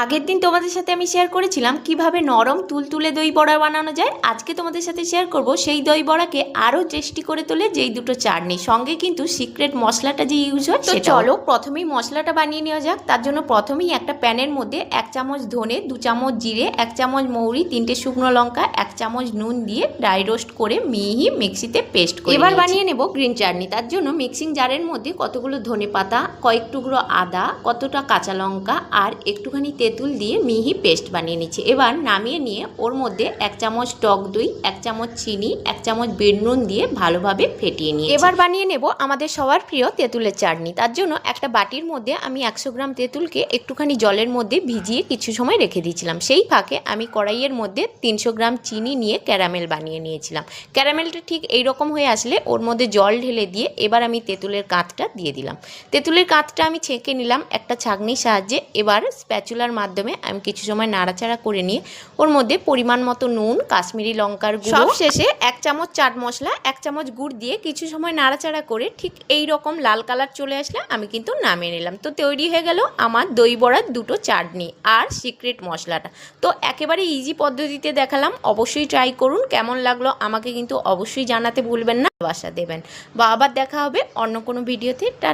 আগের দিন তোমাদের সাথে আমি শেয়ার করেছিলাম কিভাবে নরম তুলতুলে দই বড়া বানানো যায়। আজকে তোমাদের সাথে শেয়ার করব সেই দই বড়াকে আরও টেস্টি করে তোলে যেই দুটো চাটনি, সঙ্গে কিন্তু সিক্রেট মশলাটা যে ইউজ হয়। তো চলো প্রথমেই মশলাটা বানিয়ে নেওয়া যাক। তার জন্য প্রথমেই একটা প্যানের মধ্যে 1 চামচ ধনে, 2 চামচ জিরে, 1 চামচ মৌরি, 3টে শুকনো লঙ্কা, 1 চামচ নুন দিয়ে ড্রাই রোস্ট করে মিহি মিক্সিতে পেস্ট করে এবার বানিয়ে নেব গ্রিন চাটনি। তার জন্য মিক্সিং জারের মধ্যে কতগুলো ধনে পাতা, কয়েক টুকরো আদা, কতটা কাঁচা লঙ্কা আর একটুখানি তেঁতুল দিয়ে মিহি পেস্ট বানিয়ে নিচ্ছি। এবার নামিয়ে নিয়ে ওর মধ্যে 1 চামচ টক দই, 1 চামচ চিনি, 1 চামচ বিট নুন দিয়ে ভালোভাবে ফেটিয়ে নিয়ে এবার বানিয়ে নেব আমাদের সবার প্রিয় তেঁতুলের চাটনি। তার জন্য একটা বাটির মধ্যে আমি 100 গ্রাম তেঁতুলকে একটুখানি জলের মধ্যে ভিজিয়ে কিছু সময় রেখে দিয়েছিলাম। সেই ফাঁকে আমি কড়াইয়ের মধ্যে 300 গ্রাম চিনি নিয়ে ক্যারামেল বানিয়ে নিয়েছিলাম। ক্যারামেলটা ঠিক এইরকম হয়ে আসলে ওর মধ্যে জল ঢেলে দিয়ে এবার আমি তেঁতুলের কাঁচটা দিয়ে দিলাম। তেঁতুলের কাঁচটা আমি ছেঁকে নিলাম একটা ছাঁকনির সাহায্যে। এবার স্প্যাচুলার মাধ্যমে আমি কিছু সময় নাড়াচাড়া করে নিয়ে ওর মধ্যে পরিমাণ মতো নুন, কাশ্মীরি লঙ্কার গুঁড়ো, সব শেষে 1 চামচ চাট মশলা, 1 চামচ গুড় দিয়ে কিছু সময় নাড়াচাড়া করে ঠিক এই রকম লাল কালার চলে আসলে আমি কিন্তু নামিয়ে নিলাম। তো তৈরি হয়ে গেল আমার দই বড়ার দুটো চাটনি আর সিক্রেট মশলাটা। তো একেবারে ইজি পদ্ধতিতে দেখালাম, অবশ্যই ট্রাই করুন। কেমন লাগলো আমাকে কিন্তু অবশ্যই জানাতে ভুলবেন না, ভালোবাসা দেবেন। বা আবার দেখা হবে অন্য কোনো ভিডিওতে। টাটা।